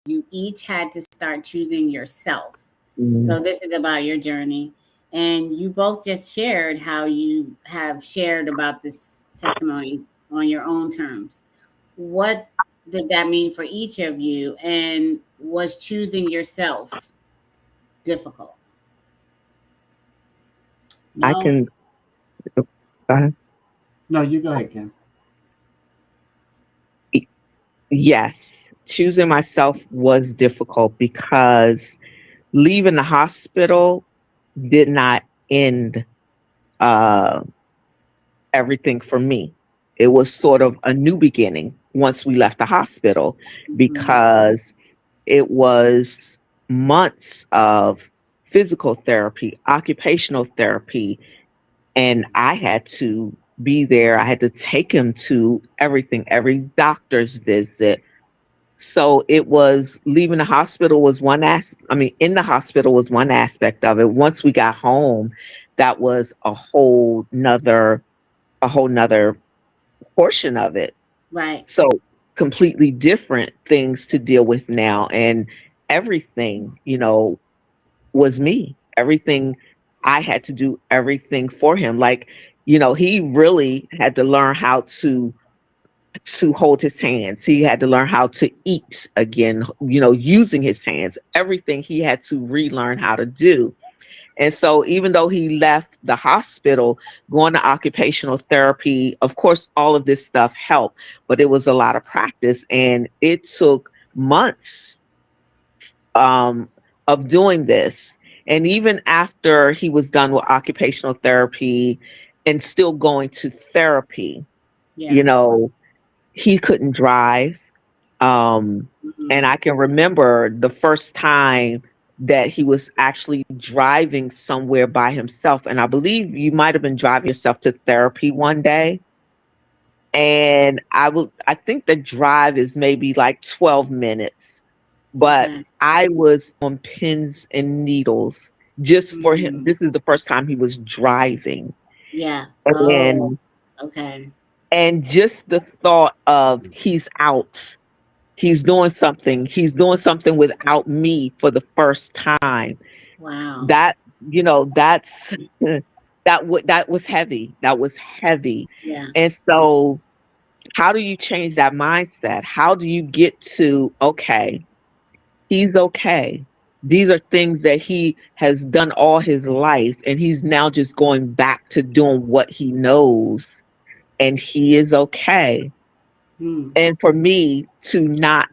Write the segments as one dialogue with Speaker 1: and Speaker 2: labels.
Speaker 1: you each had to start choosing yourself.
Speaker 2: Mhm.
Speaker 1: So this is about your journey. And you both just shared how you have shared about this testimony on your own terms. What did that mean for each of you? And was choosing yourself difficult?
Speaker 2: I
Speaker 1: No?
Speaker 2: can, go ahead.
Speaker 3: No, you go ahead, Kim.
Speaker 2: Yes, choosing myself was difficult because leaving the hospital did not end uh, everything for me. It was sort of a new beginning once we left the hospital
Speaker 1: Mm-hmm.
Speaker 2: because it was months of physical therapy, occupational therapy, and I had to be there. I had to take him to everything, every doctor's visit. So it was leaving the hospital was one I mean, in the hospital was one aspect of it. Once we got home, that was a whole nother portion of it.
Speaker 1: Right.
Speaker 2: So completely different things to deal with now. And everything, was me. Everything I had to do everything for him. Like, he really had to learn how to hold his hands. He had to learn how to eat again, using his hands. Everything he had to relearn how to do. And so, even though he left the hospital, going to occupational therapy, of course, all of this stuff helped, but it was a lot of practice. And it took months um, of doing this. And even after he was done with occupational therapy and still going to therapy,
Speaker 1: Yeah.
Speaker 2: you know, he couldn't drive.
Speaker 1: Mm-hmm.
Speaker 2: And I can remember the first time that he was actually driving somewhere by himself. And I believe you might have been driving yourself to therapy one day. And I think the drive is maybe like 12 minutes, but
Speaker 1: Okay.
Speaker 2: I was on pins and needles just for him.
Speaker 1: Mm-hmm.
Speaker 2: This is the first time he was driving.
Speaker 1: Yeah. Oh,
Speaker 2: And
Speaker 1: okay.
Speaker 2: and just the thought of he's out. He's doing something without me for the first time.
Speaker 1: Wow.
Speaker 2: That, that's that was heavy. That was heavy.
Speaker 1: Yeah.
Speaker 2: And so how do you change that mindset? How do you get to, okay, he's okay. These are things that he has done all his life, and he's now just going back to doing what he knows, and he is okay.
Speaker 1: Hmm.
Speaker 2: And for me to not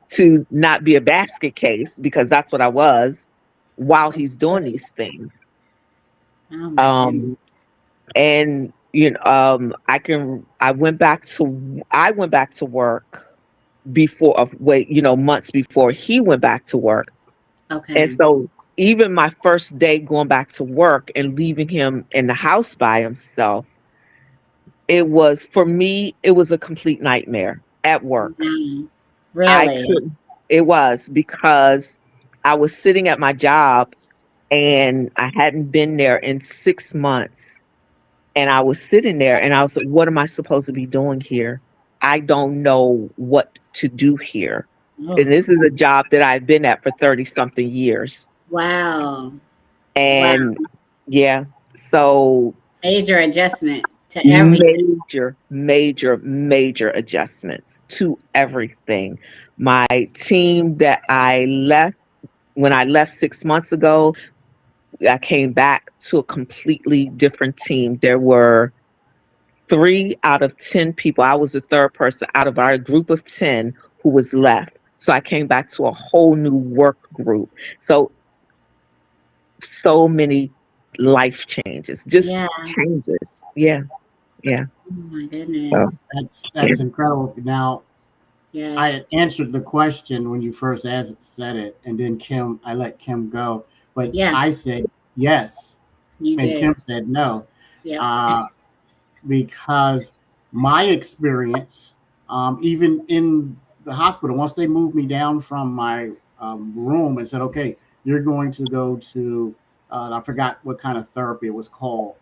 Speaker 2: to not be a basket case, because that's what I was while he's doing these things.
Speaker 1: Oh my
Speaker 2: Um
Speaker 1: goodness.
Speaker 2: and I went back to work before of wait, months before he went back to work. And
Speaker 1: Okay.
Speaker 2: so even my first day going back to work and leaving him in the house by himself, it was for me, it was a complete nightmare at work.
Speaker 1: Mm.
Speaker 2: I
Speaker 1: Really?
Speaker 2: couldn't. It was because I was sitting at my job and I hadn't been there in 6 months. And I was sitting there and I was like, what am I supposed to be doing here? I don't know what to do here.
Speaker 1: Oh,
Speaker 2: And this is a job that I've been at for 30 something years.
Speaker 1: wow. Wow.
Speaker 2: And yeah, so
Speaker 1: Major adjustment to everything.
Speaker 2: major, major, major adjustments to everything. My team that I left when I left 6 months ago, I came back to a completely different team. There were 3 out of 10 people. I was the third person out of our group of 10 who was left. So I came back to a whole new work group. So many life changes, just
Speaker 1: Yeah.
Speaker 2: changes. Yeah, yeah.
Speaker 1: Oh my
Speaker 2: So
Speaker 1: goodness.
Speaker 3: That's
Speaker 2: yeah.
Speaker 3: that's incredible. Now, I
Speaker 1: Yes.
Speaker 3: had answered the question when you first said it, and then I let Kim go, but
Speaker 1: Yeah,
Speaker 3: I said yes,
Speaker 1: you
Speaker 3: and
Speaker 1: did.
Speaker 3: Kim said no,
Speaker 1: Yep.
Speaker 3: uh, because my experience, even in the hospital, once they moved me down from my room and said, "Okay, you're going to go to," I forgot what kind of therapy it was called,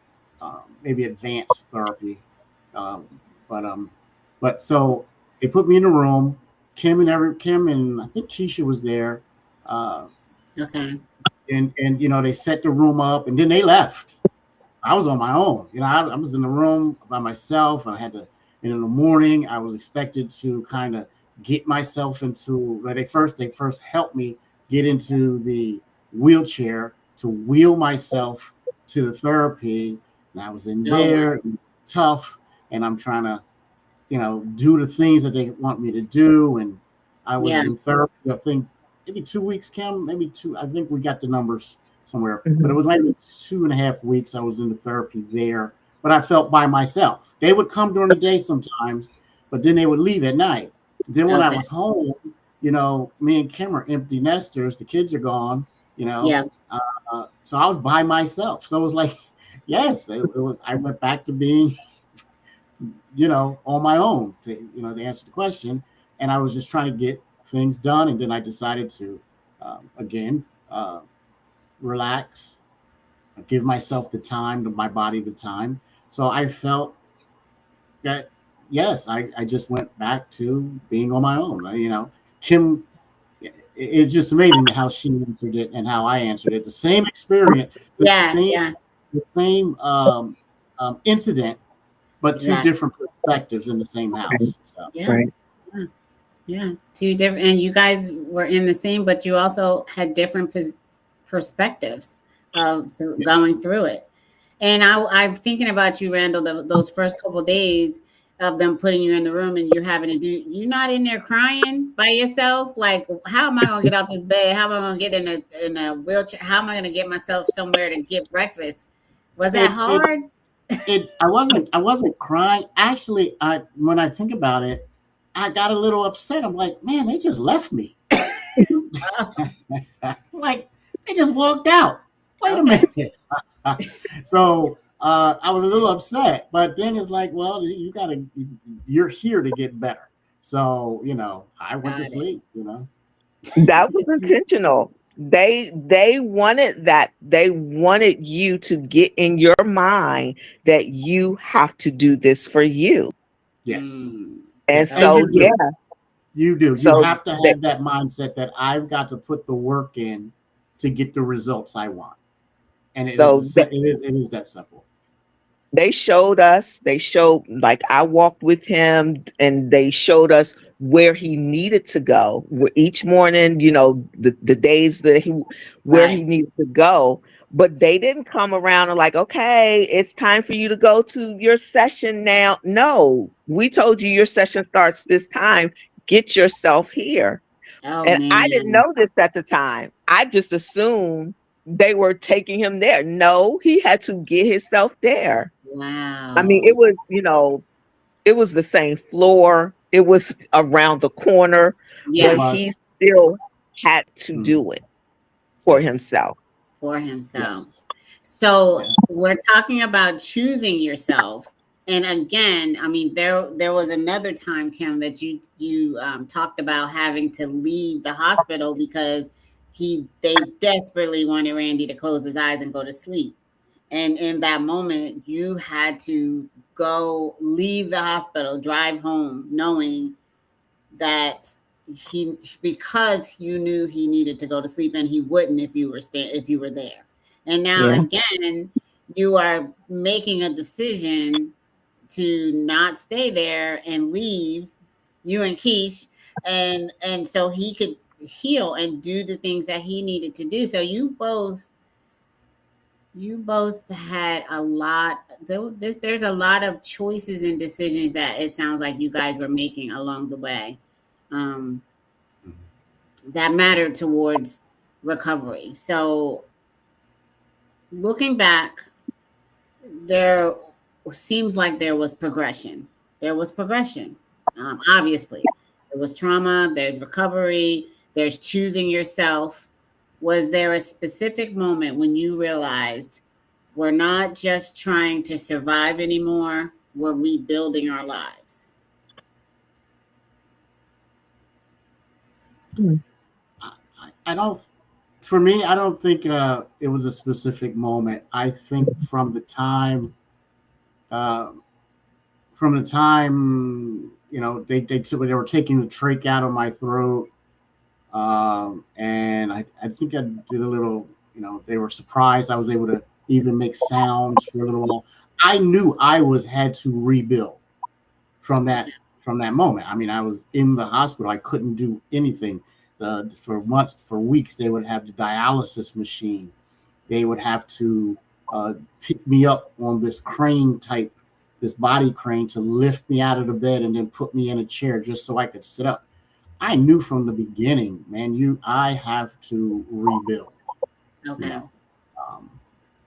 Speaker 3: maybe advanced therapy, um, but um, but so they put me in a room. Kim and I think Keisha was there. Uh,
Speaker 1: Okay.
Speaker 3: and they set the room up and then they left. I was on my own. I was in the room by myself. I had to, and in the morning, I was expected to kind of get myself into, well, they first helped me get into the wheelchair to wheel myself to the therapy. And I was in
Speaker 1: Oh, wow.
Speaker 3: there, and it's tough, and I'm trying to, do the things that they want me to do. And I was
Speaker 1: Yeah.
Speaker 3: in therapy, I think maybe 2 weeks, Kim, maybe two. I think we got the numbers somewhere, but it
Speaker 2: Mhm.
Speaker 3: was maybe 2.5 weeks I was in the therapy there. But I felt by myself. They would come during the day sometimes, but then they would leave at night. Then when I
Speaker 1: Okay.
Speaker 3: was home, me and Kim are empty nesters. The kids are gone, you know.
Speaker 1: Yeah.
Speaker 3: So I was by myself. So it was like, yes, it was. I went back to being, on my own to answer the question. And I was just trying to get things done. And then I decided to, again, relax, give myself the time, to my body the time. So I felt that, yes, I just went back to being on my own. Kim, it's just amazing how she answered it and how I answered it. The same experience, the
Speaker 1: Yeah.
Speaker 3: same,
Speaker 1: Yeah.
Speaker 3: the same incident, but two
Speaker 1: Exactly.
Speaker 3: different perspectives in the same house. So
Speaker 1: Yeah.
Speaker 2: Right.
Speaker 1: Yeah. Yeah. Two different, and you guys were in the same, but you also had different perspectives of
Speaker 3: yes,
Speaker 1: going through it. And I'm thinking about you, Randall, those first couple of days of them putting you in the room and you're having to do, you're not in there crying by yourself. Like, how am I going to get out this bed? How am I going to get in a wheelchair? How am I going to get myself somewhere to get breakfast? Was that
Speaker 3: it it
Speaker 1: hard?
Speaker 3: I wasn't crying. Actually, when I think about it, I got a little upset. I'm like, man, they just left me. Like, they just walked out. Wait a
Speaker 1: Okay.
Speaker 3: minute. So I was a little upset, but then it's like, well, you're here to get better. So I went to
Speaker 1: Got it.
Speaker 3: sleep.
Speaker 2: That was intentional. They wanted that. They wanted you to get in your mind that you have to do this for you.
Speaker 3: Yes,
Speaker 2: And
Speaker 3: and
Speaker 2: so
Speaker 3: you
Speaker 2: yeah,
Speaker 3: do. You do. You
Speaker 2: so
Speaker 3: have to have that mindset that I've got to put the work in to get the results I want, and it is
Speaker 2: so
Speaker 3: it is that simple.
Speaker 2: they showed, like, I walked with him and they showed us where he needed to go each morning, the days that where
Speaker 1: Right.
Speaker 2: he needed to go. But they didn't come around and like, okay, it's time for you to go to your session now. No, we told you your session starts this time. Get yourself here.
Speaker 1: Oh,
Speaker 2: And I didn't
Speaker 1: man.
Speaker 2: know this at the time. I just assumed they were taking him there. No, he had to get himself there. I mean,
Speaker 1: Wow.
Speaker 2: it was the same floor. It was around the corner,
Speaker 3: It
Speaker 2: but
Speaker 1: Yeah.
Speaker 2: he
Speaker 3: was.
Speaker 2: still had to
Speaker 3: Mhm.
Speaker 2: do it for
Speaker 3: Yes.
Speaker 2: himself.
Speaker 1: For
Speaker 3: Yes.
Speaker 1: himself. So
Speaker 3: Yeah.
Speaker 1: we're talking about choosing yourself. And again, I mean, there was another time, Kim, that you talked about having to leave the hospital because they desperately wanted Randy to close his eyes and go to sleep. And in that moment, you had to go leave the hospital, drive home, knowing that he because you knew he needed to go to sleep and he wouldn't if you were there. And now
Speaker 2: Yeah.
Speaker 1: again, you are making a decision to not stay there and leave you and Keish, and so he could heal and do the things that he needed to do. So you both had a lot. There's a lot of choices and decisions that it sounds like you guys were making along the way, um, that mattered towards recovery. So looking back, there seems like there was progression. There was progression. Obviously, there was trauma. There's recovery. There's choosing yourself. Was there a specific moment when you realized we're not just trying to survive anymore? We're rebuilding our lives.
Speaker 2: Hmm.
Speaker 3: I don't. For me, I don't think it was a specific moment. I think uh, from the time they were taking the trach out of my throat. And I think I did a little, they were surprised I was able to even make sounds for a little while. I knew I had to rebuild from that moment. I mean, I was in the hospital. I couldn't do anything. For months, for weeks, they would have the dialysis machine. They would have to pick me up on this this body crane to lift me out of the bed and then put me in a chair just so I could sit up. I knew from the beginning, man, I have to rebuild.
Speaker 1: Okay.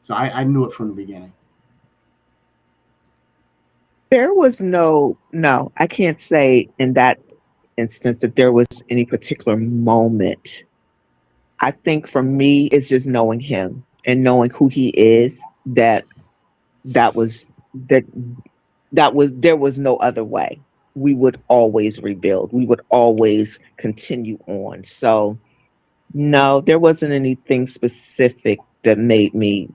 Speaker 3: So I knew it from the beginning.
Speaker 2: There was no, I can't say in that instance that there was any particular moment. I think for me, it's just knowing him and knowing who he is, there was no other way. We would always rebuild. We would always continue on. So no, there wasn't anything specific that made me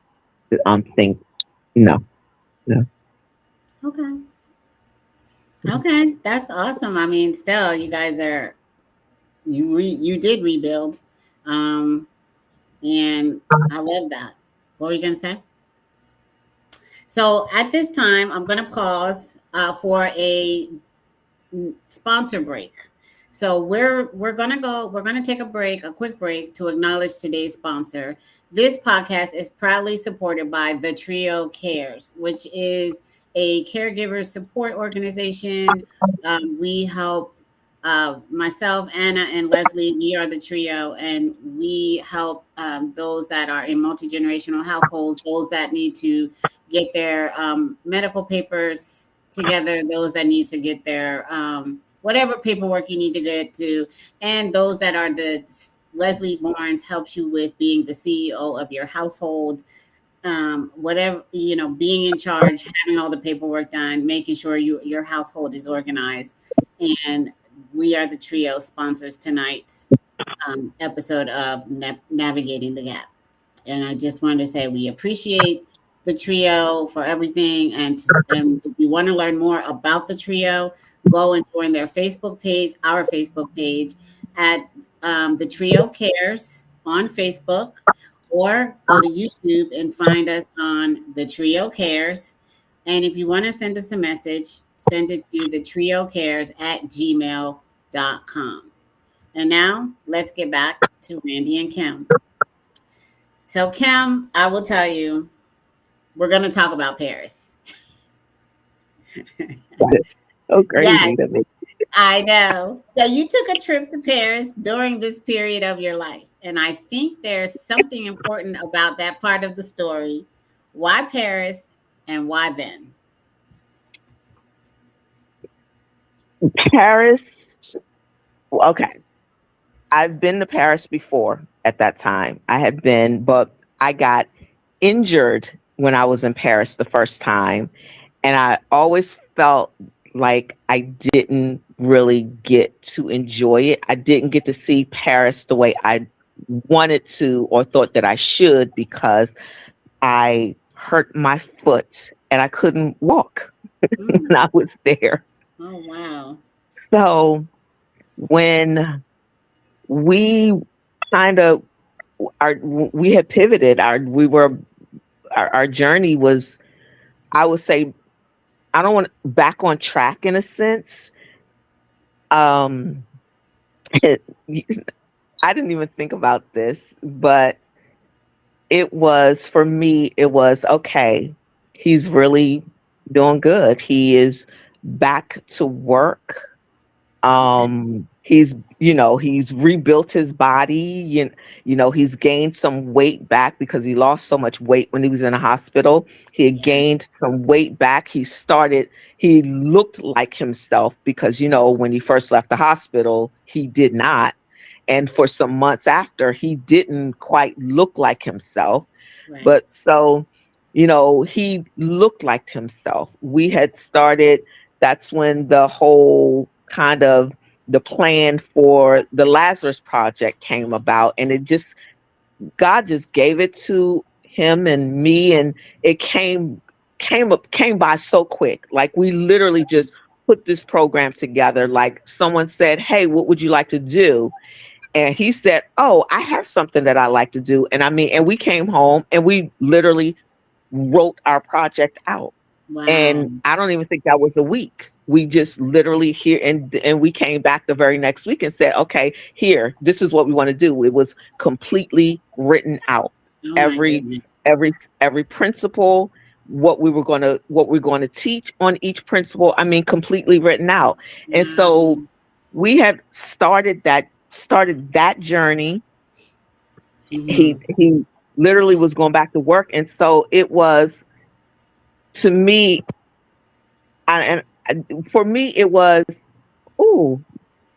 Speaker 2: think no.
Speaker 1: Okay. Okay, that's awesome. I mean, still, you guys you did rebuild, and I love that. What were you gonna say? So at this time, I'm gonna pause for a sponsor break. So we're gonna take a quick break to acknowledge today's sponsor. This podcast is proudly supported by The Trio Cares, which is a caregiver support organization. We help myself, Anna, and Leslie. We are the trio, and we help those that are in multi-generational households, those that need to get their medical papers together, those that need to get their whatever paperwork you need to get to, and those that are Leslie Barnes helps you with being the CEO of your household. Whatever, being in charge, having all the paperwork done, making sure your household is organized. And we are the trio sponsors tonight's episode of Navigating the Gap. And I just wanted to say we appreciate the trio for everything. And if you want to learn more about the trio, go and join their Facebook page, our Facebook page at The Trio Cares on Facebook, or go to YouTube and find us on The Trio Cares. And if you want to send us a message, send it to thetriocares@gmail.com. And now let's get back to Randy and Kim. So Kim, I will tell you, we're going to talk about Paris.
Speaker 2: That's so crazy to me.
Speaker 1: I know. So you took a trip to Paris during this period of your life. And I think there's something important about that part of the story. Why Paris and why then?
Speaker 2: Paris. Okay. I've been to Paris before at that time. I had been, but I got injured when I was in Paris the first time. And I always felt like I didn't really get to enjoy it. I didn't get to see Paris the way I wanted to or thought that I should, because I hurt my foot and I couldn't walk when I was there.
Speaker 1: Oh, wow.
Speaker 2: So when we we had pivoted, our journey was, I would say, I don't want back on track in a sense. I didn't even think about this, but for me, it was okay. He's really doing good. He is back to work. He's rebuilt his body. He's gained some weight back because he lost so much weight when he was in a hospital. He had gained some weight back. He looked like himself because, when he first left the hospital, he did not. And for some months after, he didn't quite look like himself. Right. But so, he looked like himself. We had started, that's when the whole kind of the plan for the Lazarus Project came about, and God just gave it to him and me, and it came by so quick. Like we literally just put this program together. Like someone said, hey, what would you like to do? And he said, oh, I have something that I like to do. And I mean, and we came home and we literally wrote our project out.
Speaker 1: Wow.
Speaker 2: And I don't even think that was a week. We just literally here and we came back the very next week and said, okay, here, this is what we want to do. It was completely written out.
Speaker 1: Oh my
Speaker 2: every
Speaker 1: goodness.
Speaker 2: every principle, what we're going to teach on each principle. I mean, completely written out. And so
Speaker 1: Wow.
Speaker 2: we had started that journey.
Speaker 1: Mhm.
Speaker 2: He literally was going back to work. And so it was, to me, for me, it was, ooh,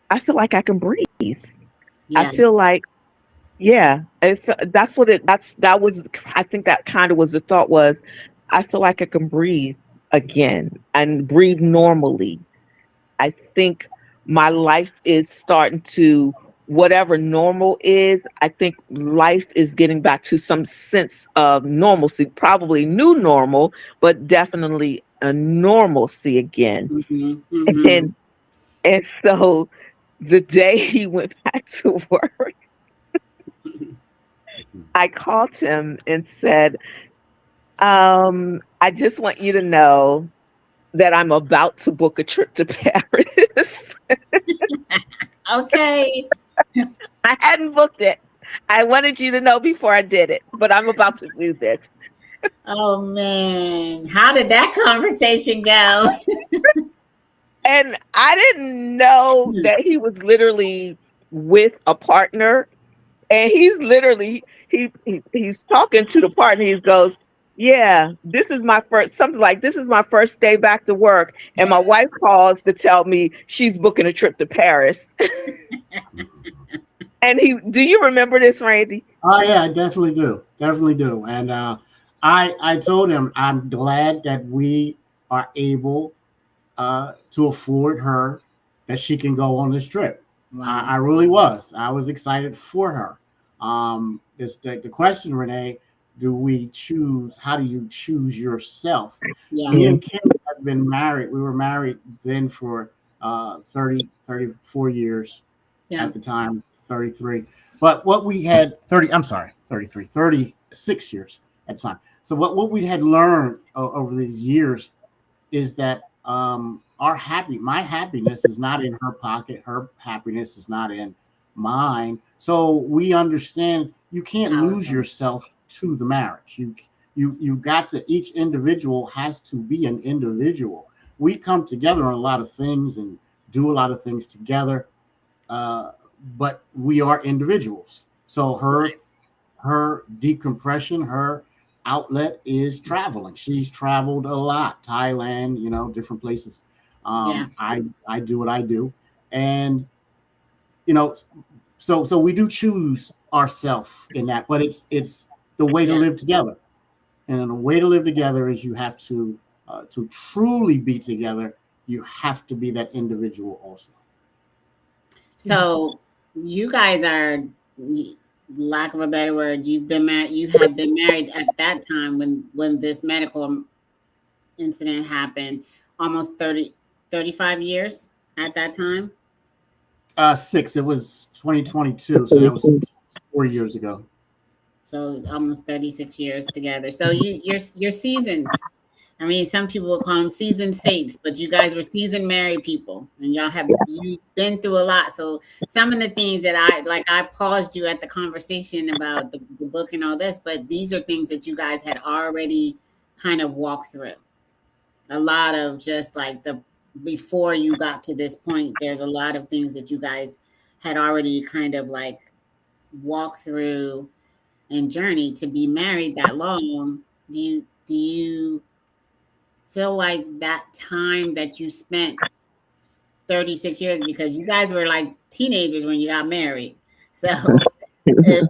Speaker 2: I feel like I can breathe. I
Speaker 1: Yes.
Speaker 2: feel like, yeah, that was, I think that kind of was the thought was, I feel like I can breathe again and breathe normally. I think my life is starting to, whatever normal is, I think life is getting back to some sense of normalcy, probably new normal, but definitely a normalcy again.
Speaker 1: Mhm. Mhm.
Speaker 2: And and so the day he went back to work, I called him and said, I just want you to know that I'm about to book a trip to Paris.
Speaker 1: Okay.
Speaker 2: I hadn't booked it. I wanted you to know before I did it, but I'm about to do this.
Speaker 1: Oh man, how did that conversation go?
Speaker 2: And I didn't know that he was literally with a partner. And he's literally he's talking to the partner. He goes, "Yeah, this is my first something like this is my first day back to work." And my wife calls to tell me she's booking a trip to Paris. And do you remember this, Randy?
Speaker 3: Oh yeah, I definitely do. Definitely do. And I told him I'm glad that we are able to afford her that she can go on this trip.
Speaker 1: Wow.
Speaker 3: I really was. I was excited for her. It's the question, Renee, do we choose? How do you choose yourself? Me
Speaker 1: Yes.
Speaker 3: and Kim have been married. We were married then for 34 years
Speaker 1: Yeah.
Speaker 3: at the time, 33. But what we had 30, I'm sorry, 33, 36 years at the time. So what we had learned over these years is that my happiness is not in her pocket. Her happiness is not in mine. So we understand you can't lose
Speaker 1: Powerful.
Speaker 3: yourself to the marriage. You got to, each individual has to be an individual. We come together on a lot of things and do a lot of things together, but we are individuals. So
Speaker 1: Right.
Speaker 3: her decompression, her outlet is traveling. She's traveled a lot, Thailand, different places.
Speaker 1: Yeah.
Speaker 3: I do what I do, and you know, so we do choose ourselves in that, but it's the way to
Speaker 1: Yeah.
Speaker 3: live together, and the way to live together is you have to truly be together. You have to be that individual also.
Speaker 1: So you guys are, lack of a better word, you've been married. You had been married at that time when this medical incident happened. Almost 35 years at that time.
Speaker 3: Six. It was 2022, so that was 4 years ago.
Speaker 1: So almost 36 years together. So you're seasoned. I mean, some people will call them seasoned saints, but you guys were seasoned married people, and you've been through a lot. So some of the things that I paused you at the conversation about the book and all this, but these are things that you guys had already kind of walked through. A lot of just like before you got to this point, there's a lot of things that you guys had already kind of like walked through and journey to be married that long. Do you feel like that time that you spent 36 years, because you guys were like teenagers when you got married, so if